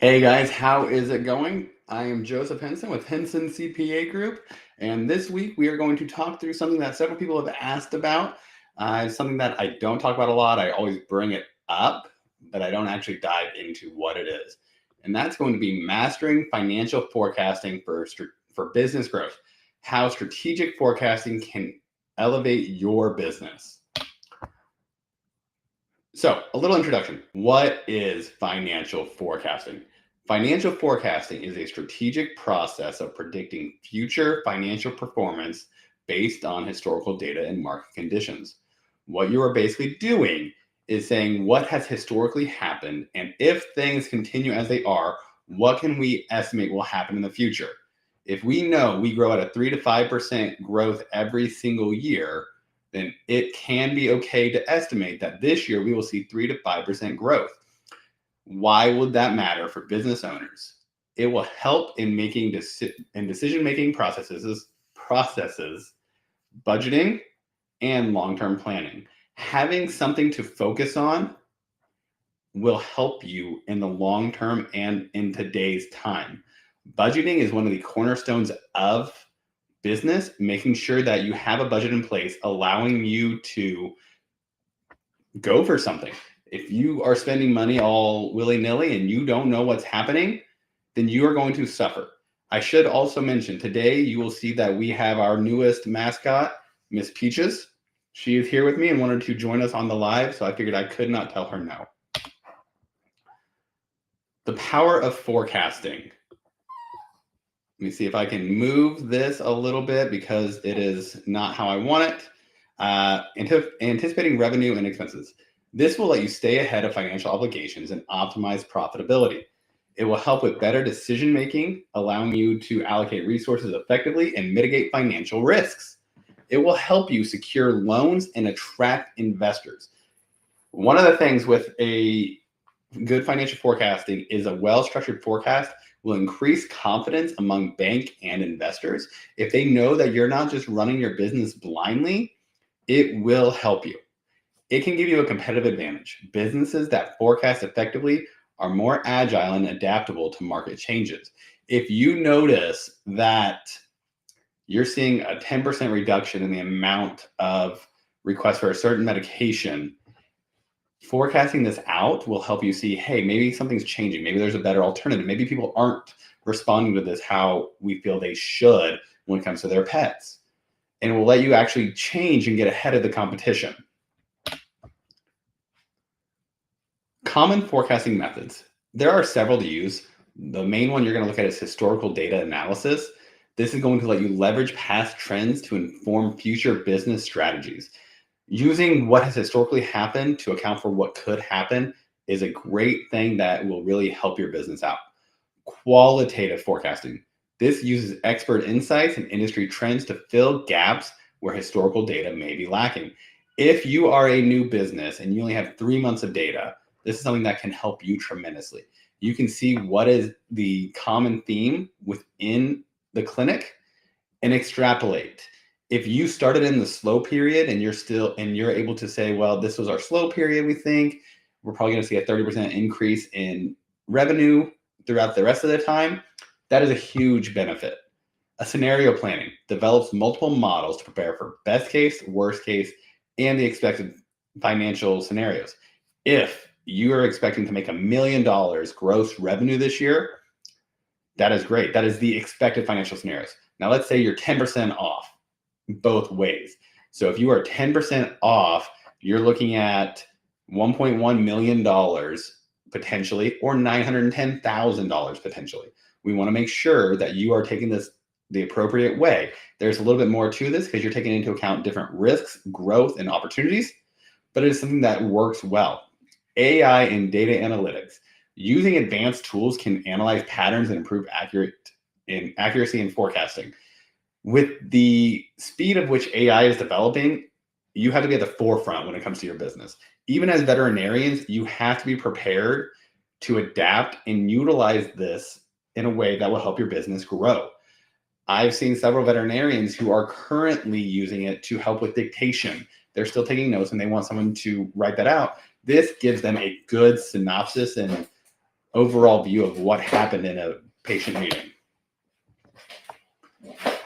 Hey guys, how is it going? I am Joseph Henson with Henson CPA Group, and this week we are going to talk through something that several people have asked about. It's something that I don't talk about a lot. I always bring it up, but I don't actually dive into what it is. And that's going to be mastering financial forecasting for business growth. How strategic forecasting can elevate your business. So, a little introduction. What is financial forecasting? Financial forecasting is a strategic process of predicting future financial performance based on historical data and market conditions. What you are basically doing is saying what has historically happened, and if things continue as they are, what can we estimate will happen in the future? If we know we grow at a 3 to 5% growth every single year, then it can be okay to estimate that this year we will see 3 to 5% growth. Why would that matter for business owners? It will help in making decision-making processes, budgeting, and long-term planning. Having something to focus on will help you in the long term and in today's time. Budgeting is one of the cornerstones of business, making sure that you have a budget in place, allowing you to go for something. If you are spending money all willy-nilly and you don't know what's happening, then you are going to suffer. I should also mention today you will see that we have our newest mascot, Miss Peaches. She is here with me and wanted to join us on the live, so I figured I could not tell her no. The power of forecasting. Let me see if I can move this a little bit because it is not how I want it. Anticipating revenue and expenses. This will let you stay ahead of financial obligations and optimize profitability. It will help with better decision making, allowing you to allocate resources effectively and mitigate financial risks. It will help you secure loans and attract investors. One of the things with a good financial forecasting is a well-structured forecast will increase confidence among bank and investors. If they know that you're not just running your business blindly, it will help you. It can give you a competitive advantage. Businesses that forecast effectively are more agile and adaptable to market changes. If you notice that you're seeing a 10% reduction in the amount of requests for a certain medication, forecasting this out will help you see, hey, maybe something's changing. Maybe there's a better alternative. Maybe people aren't responding to this how we feel they should when it comes to their pets. And it will let you actually change and get ahead of the competition. Common forecasting methods. There are several to use. The main one you're going to look at is historical data analysis. This is going to let you leverage past trends to inform future business strategies. Using what has historically happened to account for what could happen is a great thing that will really help your business out. Qualitative forecasting. This uses expert insights and industry trends to fill gaps where historical data may be lacking. If you are a new business and you only have 3 months of data, this is something that can help you tremendously. You can see what is the common theme within the clinic and extrapolate. If you started in the slow period and you're able to say, well, this was our slow period, we think we're probably going to see a 30% increase in revenue throughout the rest of the time, that is a huge benefit. A scenario planning develops multiple models to prepare for best case, worst case, and the expected financial scenarios. If you are expecting to make $1 million gross revenue this year, that is great. That is the expected financial scenarios. Now, let's say you're 10% off both ways. So if you are 10% off, you're looking at $1.1 million potentially, or $910,000 potentially. We want to make sure that you are taking this the appropriate way. There's a little bit more to this because you're taking into account different risks, growth, and opportunities, but it is something that works well. AI and data analytics. Using advanced tools can analyze patterns and improve accuracy in forecasting. With the speed of which AI is developing, you have to be at the forefront when it comes to your business. Even as veterinarians, you have to be prepared to adapt and utilize this in a way that will help your business grow. I've seen several veterinarians who are currently using it to help with dictation. They're still taking notes and they want someone to write that out. This gives them a good synopsis and overall view of what happened in a patient meeting.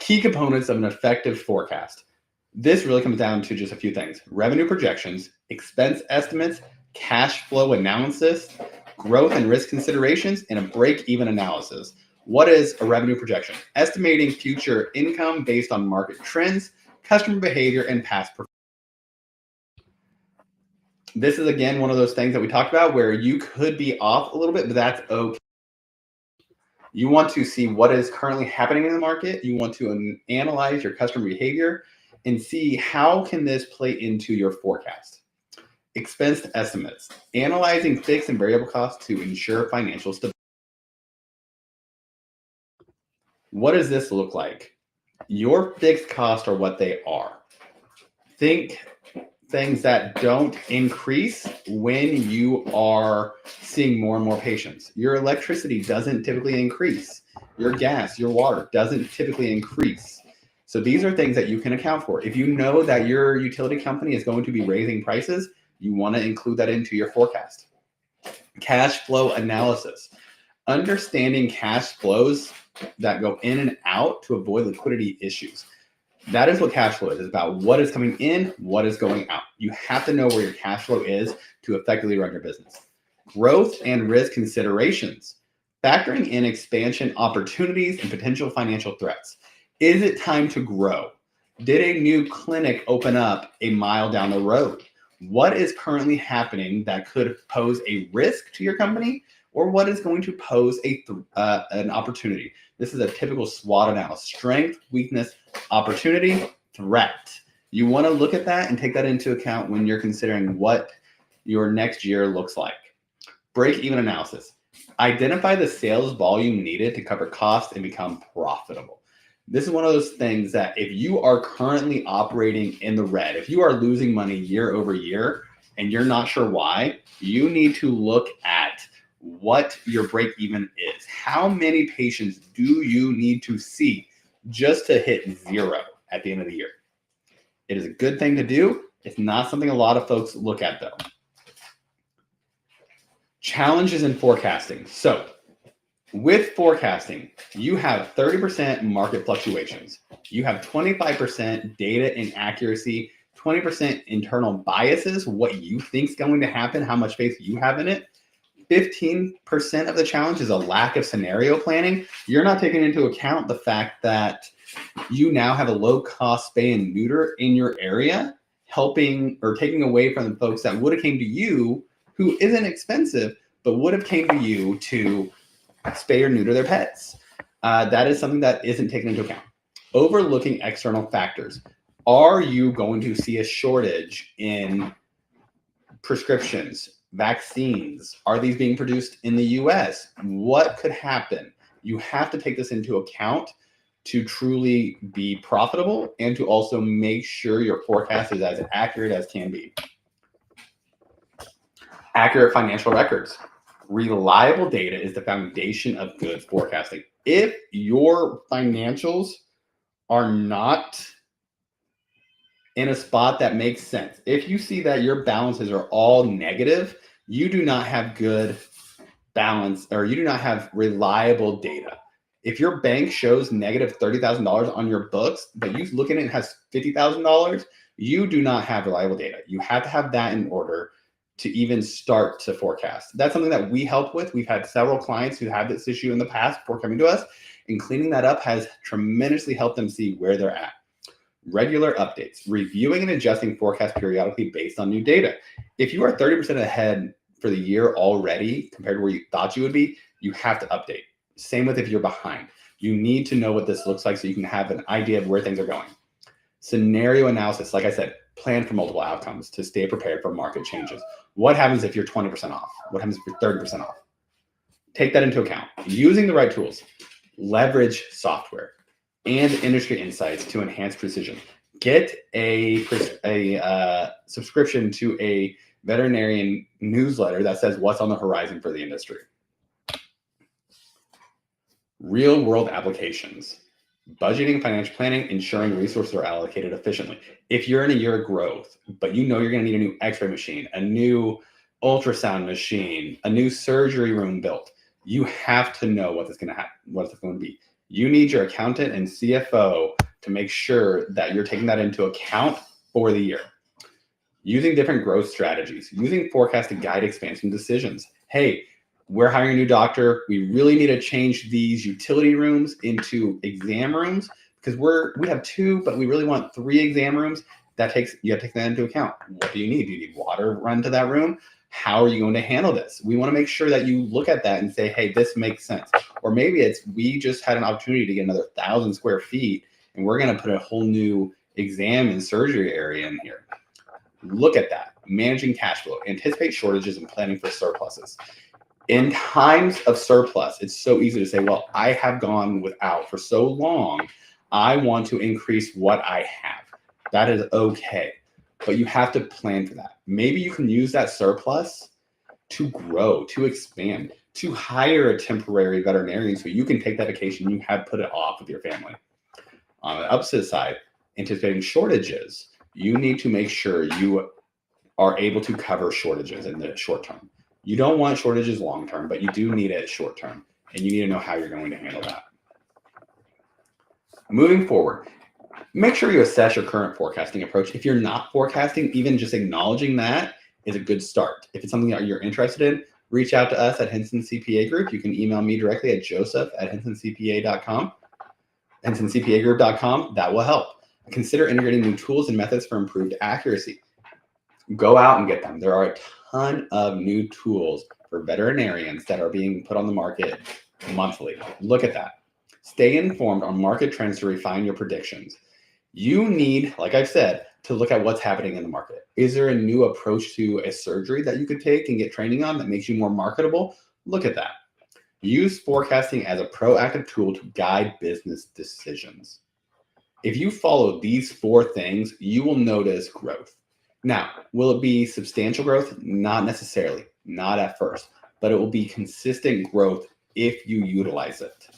Key components of an effective forecast. This really comes down to just a few things: revenue projections, expense estimates, cash flow analysis, growth and risk considerations, and a break-even analysis. What is a revenue projection? Estimating future income based on market trends, customer behavior, and past performance. This is, again, one of those things that we talked about where you could be off a little bit, but that's okay. You want to see what is currently happening in the market. You want to analyze your customer behavior and see how can this play into your forecast. Expense estimates, analyzing fixed and variable costs to ensure financial stability. What does this look like? Your fixed costs are what they are. Think things that don't increase when you are seeing more and more patients. Your electricity doesn't typically increase. Your gas, your water doesn't typically increase. So these are things that you can account for. If you know that your utility company is going to be raising prices, you want to include that into your forecast. Cash flow analysis. Understanding cash flows that go in and out to avoid liquidity issues. That is what cash flow is. It's about what is coming in, what is going out. You have to know where your cash flow is to effectively run your business. Growth and risk considerations. Factoring in expansion opportunities and potential financial threats. Is it time to grow? Did a new clinic open up a mile down the road? What is currently happening that could pose a risk to your company, or what is going to pose an opportunity? This is a typical SWOT analysis: strength, weakness, opportunity, threat. You want to look at that and take that into account when you're considering what your next year looks like. Break-even analysis. Identify the sales volume needed to cover costs and become profitable. This is one of those things that if you are currently operating in the red, if you are losing money year over year and you're not sure why, you need to look at what your break even is. How many patients do you need to see just to hit zero at the end of the year? It is a good thing to do. It's not something a lot of folks look at, though. Challenges in forecasting. So with forecasting, you have 30% market fluctuations. You have 25% data inaccuracy, 20% internal biases, what you think is going to happen, how much faith you have in it. 15% of the challenge is a lack of scenario planning. You're not taking into account the fact that you now have a low-cost spay and neuter in your area, helping or taking away from the folks that would have came to you, who isn't expensive, but would have came to you to spay or neuter their pets. That is something that isn't taken into account. Overlooking external factors. Are you going to see a shortage in prescriptions, vaccines? Are these being produced in the US? What could happen? You have to take this into account to truly be profitable and to also make sure your forecast is as accurate as can be. Accurate financial records. Reliable data is the foundation of good forecasting. If your financials are not in a spot that makes sense, if you see that your balances are all negative, you do not have good balance, or you do not have reliable data. If your bank shows negative $30,000 on your books, but you look at it and it has $50,000, you do not have reliable data. You have to have that in order to even start to forecast. That's something that we help with. We've had several clients who had this issue in the past before coming to us, and cleaning that up has tremendously helped them see where they're at. Regular updates, reviewing and adjusting forecast periodically based on new data. If you are 30% ahead for the year already compared to where you thought you would be, you have to update. Same with if you're behind. You need to know what this looks like so you can have an idea of where things are going. Scenario analysis, like I said, plan for multiple outcomes to stay prepared for market changes. What happens if you're 20% off? What happens if you're 30% off? Take that into account. Using the right tools, leverage software and industry insights to enhance precision. Get a subscription to a veterinarian newsletter that says what's on the horizon for the industry. Real world applications. Budgeting, financial planning, ensuring resources are allocated efficiently. If you're in a year of growth, but you know you're going to need a new x-ray machine, a new ultrasound machine, a new surgery room built, You have to know what it's going to happen, what it's going to be. You need your accountant and CFO to make sure that you're taking that into account for the year. Using different growth strategies, using forecast to guide expansion decisions. Hey, we're hiring a new doctor. We really need to change these utility rooms into exam rooms because we have 2, but we really want 3 exam rooms. You have to take that into account. What do you need? Do you need water run to that room? How are you going to handle this? We want to make sure that you look at that and say, hey, this makes sense. Or maybe it's we just had an opportunity to get another 1,000 square feet and we're going to put a whole new exam and surgery area in here. Look at that. Managing cash flow, anticipate shortages and planning for surpluses. In times of surplus, it's so easy to say, well, I have gone without for so long. I want to increase what I have. That is okay. But you have to plan for that. Maybe you can use that surplus to grow, to expand, to hire a temporary veterinarian so you can take that vacation you have put it off with your family. On the opposite side, anticipating shortages, you need to make sure you are able to cover shortages in the short term. You don't want shortages long term, but you do need it short term, and you need to know how you're going to handle that. Moving forward, make sure you assess your current forecasting approach. If you're not forecasting, even just acknowledging that is a good start. If it's something that you're interested in, reach out to us at Henson CPA Group. You can email me directly at joseph@hensoncpa.com, hensoncpagroup.com. That will help. Consider integrating new tools and methods for improved accuracy. Go out and get them. There are a ton of new tools for veterinarians that are being put on the market monthly. Look at that. Stay informed on market trends to refine your predictions. You need, like I've said, to look at what's happening in the market. Is there a new approach to a surgery that you could take and get training on that makes you more marketable? Look at that. Use forecasting as a proactive tool to guide business decisions. If you follow these 4 things, you will notice growth. Now, will it be substantial growth? Not necessarily, not at first, but it will be consistent growth if you utilize it.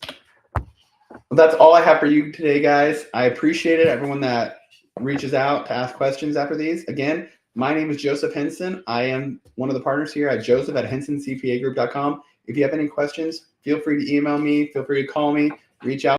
Well, that's all I have for you today, guys. I appreciate it. Everyone that reaches out to ask questions after these. Again, my name is Joseph Henson. I am one of the partners here at joseph@hensoncpagroup.com. If you have any questions, feel free to email me. Feel free to call me. Reach out.